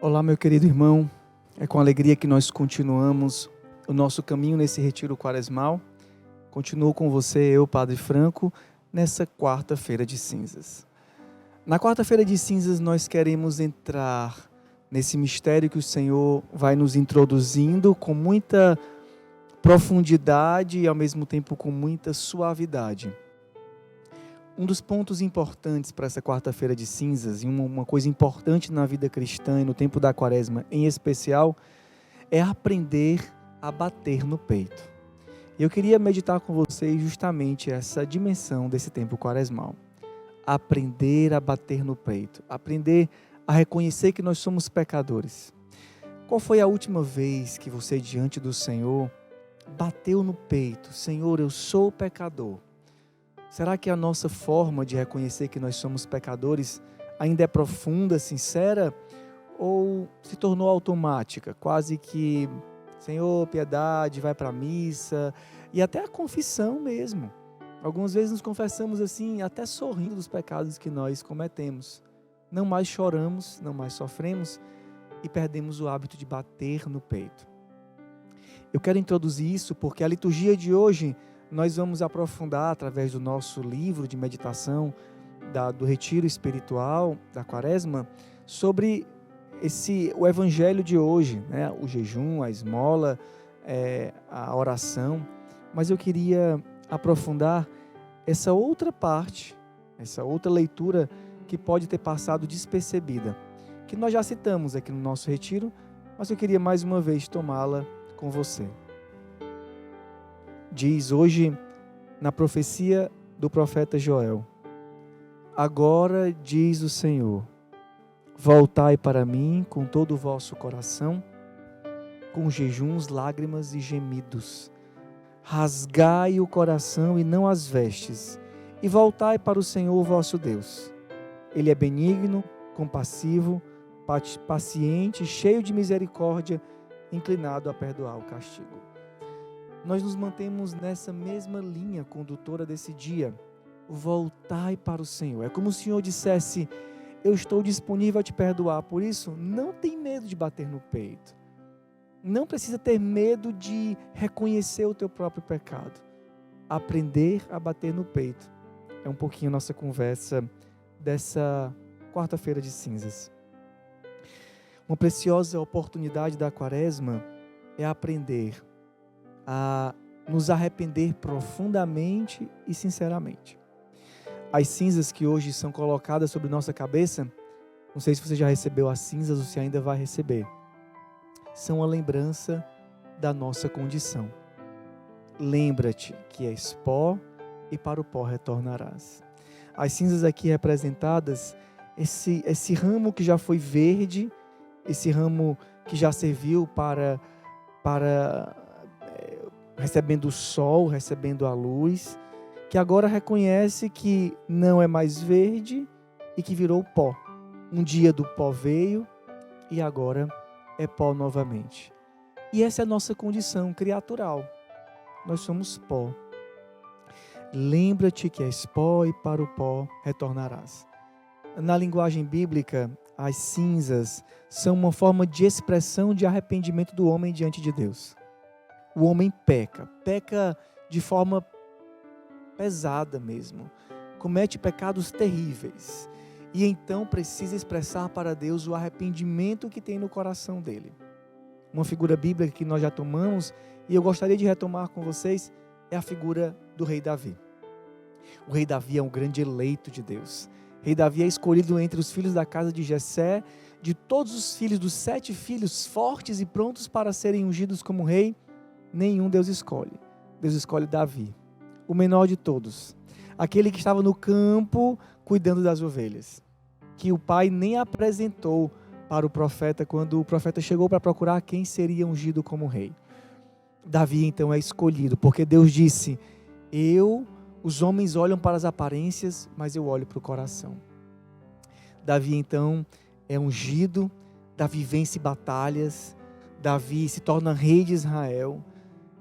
Olá, meu querido irmão. É com alegria que nós continuamos o nosso caminho nesse retiro quaresmal. Continuo com você, eu, Padre Franco, nessa quarta-feira de cinzas. Na quarta-feira de cinzas nós queremos entrar nesse mistério que o Senhor vai nos introduzindo com muita profundidade e ao mesmo tempo com muita suavidade. Um dos pontos importantes para essa quarta-feira de cinzas, e uma coisa importante na vida cristã e no tempo da quaresma em especial, é aprender a bater no peito. E eu queria meditar com vocês justamente essa dimensão desse tempo quaresmal. Aprender a bater no peito, aprender a reconhecer que nós somos pecadores. Qual foi a última vez que você, diante do Senhor, bateu no peito? Senhor, eu sou pecador. Será que a nossa forma de reconhecer que nós somos pecadores ainda é profunda, sincera, ou se tornou automática? Quase que, Senhor, piedade, vai para a missa, e até a confissão mesmo. Algumas vezes nos confessamos assim, até sorrindo dos pecados que nós cometemos. Não mais choramos, não mais sofremos e perdemos o hábito de bater no peito. Eu quero introduzir isso porque a liturgia de hoje nós vamos aprofundar através do nosso livro de meditação do retiro espiritual da quaresma sobre o evangelho de hoje, né? O jejum, a esmola, a oração. Mas eu queria aprofundar essa outra parte, essa outra leitura que pode ter passado despercebida, que nós já citamos aqui no nosso retiro, mas eu queria mais uma vez tomá-la com você. Diz hoje na profecia do profeta Joel: agora diz o Senhor, voltai para mim com todo o vosso coração, com jejuns, lágrimas e gemidos. Rasgai o coração e não as vestes, e voltai para o Senhor vosso Deus. Ele é benigno, compassivo, paciente, cheio de misericórdia, inclinado a perdoar o castigo. Nós nos mantemos nessa mesma linha condutora desse dia. Voltai para o Senhor. É como se o Senhor dissesse: eu estou disponível a te perdoar. Por isso, não tem medo de bater no peito. Não precisa ter medo de reconhecer o teu próprio pecado. Aprender a bater no peito. É um pouquinho a nossa conversa dessa quarta-feira de cinzas. Uma preciosa oportunidade da quaresma é aprender a nos arrepender profundamente e sinceramente. As cinzas que hoje são colocadas sobre nossa cabeça, não sei se você já recebeu as cinzas ou se ainda vai receber, são a lembrança da nossa condição. Lembra-te que és pó e para o pó retornarás. As cinzas aqui representadas, esse ramo que já foi verde, esse ramo que já serviu para recebendo o sol, recebendo a luz, que agora reconhece que não é mais verde e que virou pó. Um dia do pó veio e agora é pó novamente. E essa é a nossa condição criatural. Nós somos pó. Lembra-te que és pó e para o pó retornarás. Na linguagem bíblica, as cinzas são uma forma de expressão de arrependimento do homem diante de Deus. O homem peca de forma pesada mesmo, comete pecados terríveis e então precisa expressar para Deus o arrependimento que tem no coração dele. Uma figura bíblica que nós já tomamos e eu gostaria de retomar com vocês é a figura do rei Davi. O rei Davi é um grande eleito de Deus. O rei Davi é escolhido entre os filhos da casa de Jessé, de todos os filhos, dos 7 filhos fortes e prontos para serem ungidos como rei. Nenhum Deus escolhe. Deus escolhe Davi, o menor de todos. Aquele que estava no campo cuidando das ovelhas. Que o pai nem apresentou para o profeta quando o profeta chegou para procurar quem seria ungido como rei. Davi então é escolhido, porque Deus disse: os homens olham para as aparências, mas eu olho para o coração. Davi então é ungido, Davi vence batalhas, Davi se torna rei de Israel.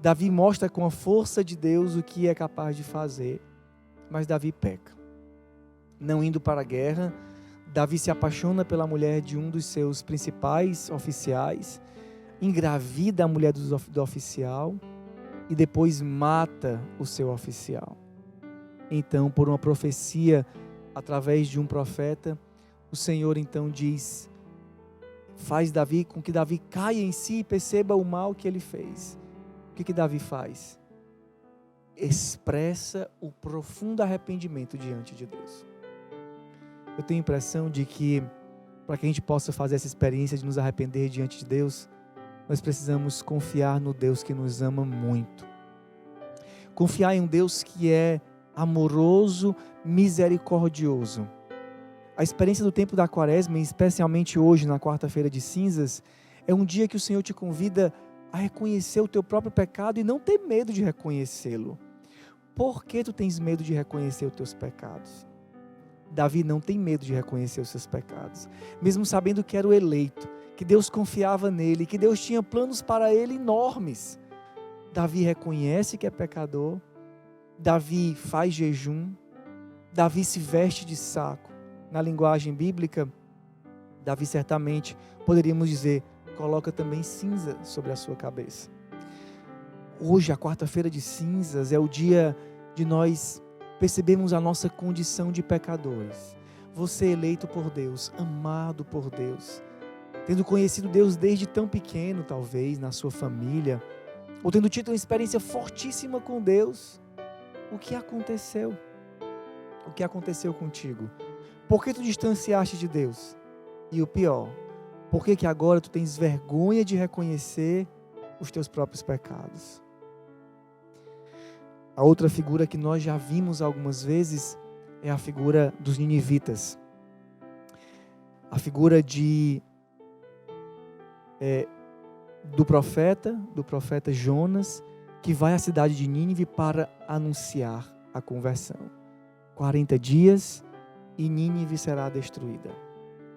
Davi mostra com a força de Deus o que é capaz de fazer, mas Davi peca. Não indo para a guerra, Davi se apaixona pela mulher de um dos seus principais oficiais, engravida a mulher do oficial e depois mata o seu oficial. Então, por uma profecia, através de um profeta, o Senhor então diz, faz Davi, com que Davi caia em si e perceba o mal que ele fez. O que Davi faz? Expressa o profundo arrependimento diante de Deus. Eu tenho a impressão de que, para que a gente possa fazer essa experiência de nos arrepender diante de Deus, nós precisamos confiar no Deus que nos ama muito. Confiar em um Deus que é amoroso, misericordioso. A experiência do tempo da Quaresma, especialmente hoje, na quarta-feira de cinzas, é um dia que o Senhor te convida a reconhecer o teu próprio pecado e não ter medo de reconhecê-lo. Por que tu tens medo de reconhecer os teus pecados? Davi não tem medo de reconhecer os seus pecados, mesmo sabendo que era o eleito, que Deus confiava nele, que Deus tinha planos para ele enormes. Davi reconhece que é pecador, Davi faz jejum, Davi se veste de saco. Na linguagem bíblica, Davi certamente, poderíamos dizer, coloca também cinza sobre a sua cabeça. Hoje, a quarta-feira de cinzas, é o dia de nós percebermos a nossa condição de pecadores. Você eleito por Deus, amado por Deus, tendo conhecido Deus desde tão pequeno, talvez, na sua família, ou tendo tido uma experiência fortíssima com Deus. O que aconteceu? O que aconteceu contigo? Por que tu distanciaste de Deus? E o pior, por que agora tu tens vergonha de reconhecer os teus próprios pecados? A outra figura que nós já vimos algumas vezes é a figura dos ninivitas. A figura do profeta Jonas, que vai à cidade de Nínive para anunciar a conversão. 40 dias e Nínive será destruída.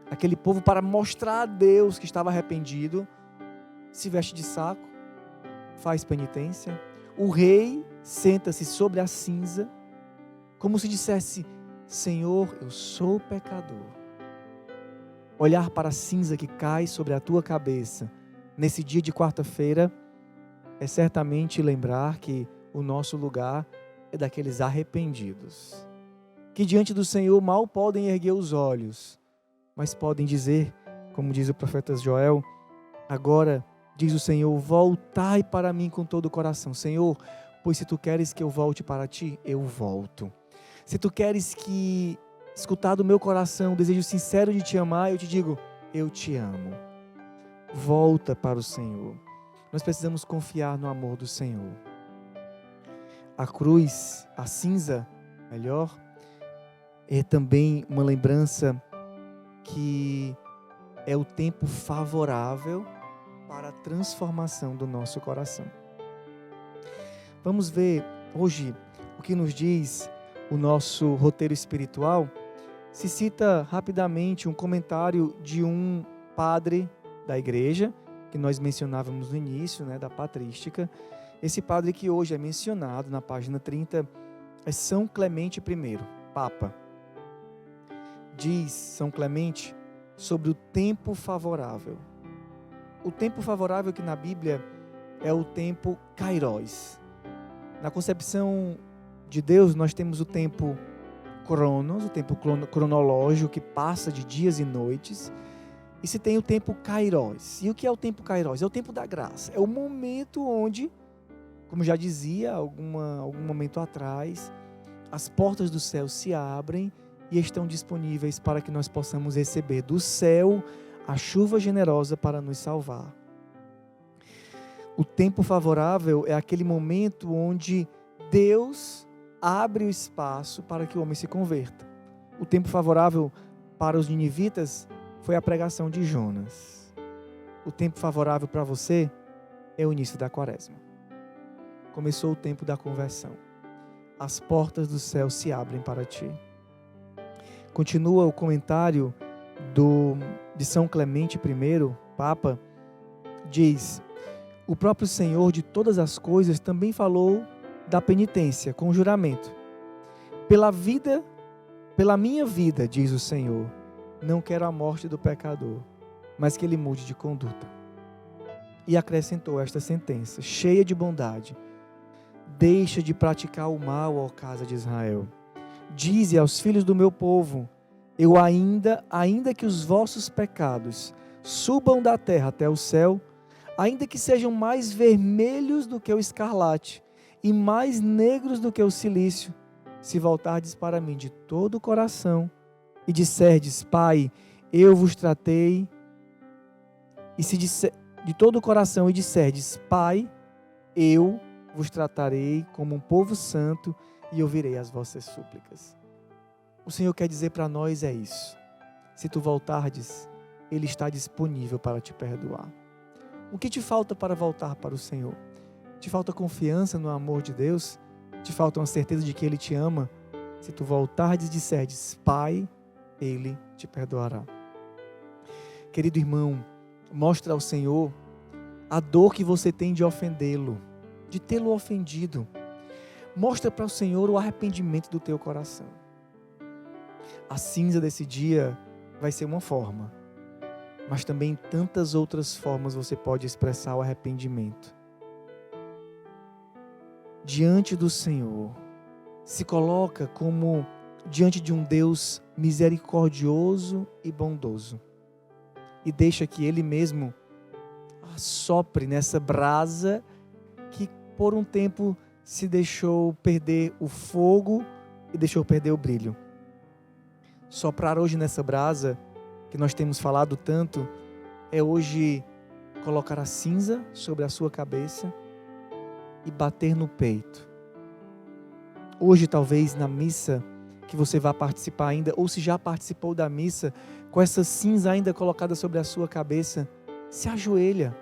Aquele povo, para mostrar a Deus que estava arrependido, se veste de saco, faz penitência. O rei senta-se sobre a cinza, como se dissesse, Senhor, eu sou pecador. Olhar para a cinza que cai sobre a tua cabeça, nesse dia de quarta-feira, é certamente lembrar que o nosso lugar é daqueles arrependidos, que diante do Senhor mal podem erguer os olhos, mas podem dizer, como diz o profeta Joel, agora diz o Senhor, voltai para mim com todo o coração. Senhor, pois se tu queres que eu volte para ti, eu volto. Se tu queres que, escutar do meu coração, o desejo sincero de te amar, eu te digo, eu te amo. Volta para o Senhor. Nós precisamos confiar no amor do Senhor. A cruz, a cinza, melhor, é também uma lembrança que é o tempo favorável para a transformação do nosso coração. Vamos ver hoje o que nos diz o nosso roteiro espiritual. Se cita rapidamente um comentário de um padre da igreja, que nós mencionávamos no início, da patrística. Esse padre que hoje é mencionado na página 30 é São Clemente I, Papa. Diz São Clemente sobre o tempo favorável. O tempo favorável que na Bíblia é o tempo Kairos. Na concepção de Deus, nós temos o tempo Cronos, o tempo cronológico que passa de dias e noites, e se tem o tempo Kairos. E o que é o tempo Kairos? É o tempo da graça. É o momento onde, como já dizia algum momento atrás, as portas do céu se abrem e estão disponíveis para que nós possamos receber do céu a chuva generosa para nos salvar. O tempo favorável é aquele momento onde Deus abre o espaço para que o homem se converta. O tempo favorável para os ninivitas foi a pregação de Jonas. O tempo favorável para você é o início da Quaresma. Começou o tempo da conversão. As portas do céu se abrem para ti. Continua o comentário de São Clemente I, Papa, diz: o próprio Senhor de todas as coisas também falou da penitência com juramento. Pela minha vida, diz o Senhor, Não quero a morte do pecador, mas que ele mude de conduta. E acrescentou esta sentença, cheia de bondade: deixa de praticar o mal, ó casa de Israel. Dize aos filhos do meu povo: eu ainda que os vossos pecados subam da terra até o céu, ainda que sejam mais vermelhos do que o escarlate e mais negros do que o cilício, se voltardes para mim de todo o coração e disserdes: Pai, eu vos tratei, e se disser de todo o coração e disserdes: Pai, eu vos tratarei como um povo santo e ouvirei as vossas súplicas. O Senhor quer dizer para nós é isso. Se tu voltardes, Ele está disponível para te perdoar. O que te falta para voltar para o Senhor? Te falta confiança no amor de Deus? Te falta uma certeza de que Ele te ama? Se tu voltardes e disserdes: Pai, Ele te perdoará. Querido irmão, mostra ao Senhor a dor que você tem de ofendê-lo, de tê-lo ofendido. Mostra para o Senhor o arrependimento do teu coração. A cinza desse dia vai ser uma forma, mas também em tantas outras formas você pode expressar o arrependimento. Diante do Senhor, se coloca como diante de um Deus misericordioso e bondoso. E deixa que Ele mesmo assopre nessa brasa que por um tempo se deixou perder o fogo e deixou perder o brilho. Soprar hoje nessa brasa, que nós temos falado tanto, é hoje colocar a cinza sobre a sua cabeça e bater no peito. Hoje, talvez, na missa que você vai participar ainda, ou se já participou da missa, com essa cinza ainda colocada sobre a sua cabeça, se ajoelha,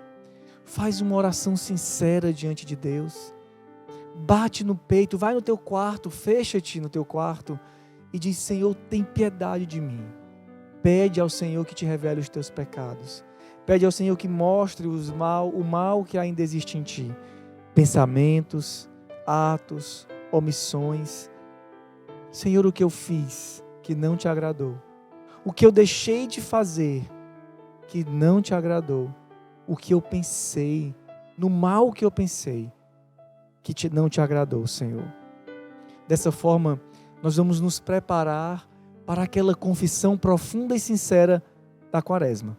faz uma oração sincera diante de Deus, bate no peito, vai no teu quarto, fecha-te no teu quarto e diz: Senhor, tem piedade de mim. Pede ao Senhor que te revele os teus pecados. Pede ao Senhor que mostre o mal que ainda existe em ti. Pensamentos, atos, omissões. Senhor, o que eu fiz que não te agradou? O que eu deixei de fazer que não te agradou? O que eu pensei, no mal que eu pensei, que não te agradou, Senhor? Dessa forma, nós vamos nos preparar para aquela confissão profunda e sincera da Quaresma.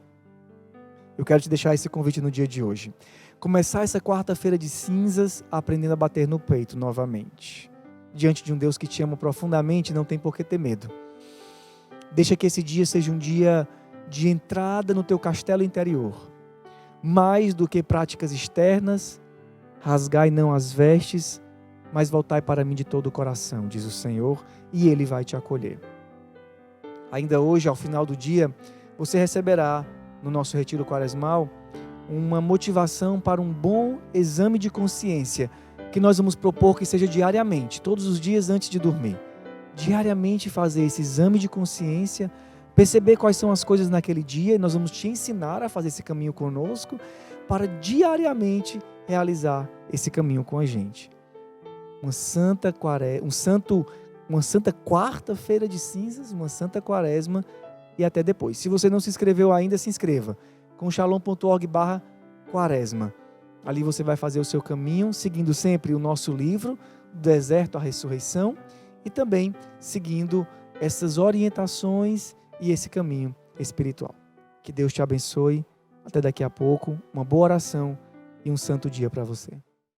Eu quero te deixar esse convite no dia de hoje. Começar essa quarta-feira de cinzas aprendendo a bater no peito novamente. Diante de um Deus que te ama profundamente, não tem por que ter medo. Deixa que esse dia seja um dia de entrada no teu castelo interior. Mais do que práticas externas, rasgai não as vestes, mas voltai para mim de todo o coração, diz o Senhor, e Ele vai te acolher. Ainda hoje, ao final do dia, você receberá, no nosso retiro quaresmal, uma motivação para um bom exame de consciência, que nós vamos propor que seja diariamente, todos os dias antes de dormir. Diariamente fazer esse exame de consciência, perceber quais são as coisas naquele dia, e nós vamos te ensinar a fazer esse caminho conosco, para diariamente realizar esse caminho com a gente. Uma santa quarta-feira de cinzas, uma santa quaresma, e até depois. Se você não se inscreveu ainda, se inscreva com shalom.org/quaresma. Ali você vai fazer o seu caminho, seguindo sempre o nosso livro, do deserto à ressurreição, e também seguindo essas orientações e esse caminho espiritual. Que Deus te abençoe. Até daqui a pouco. Uma boa oração e um santo dia para você.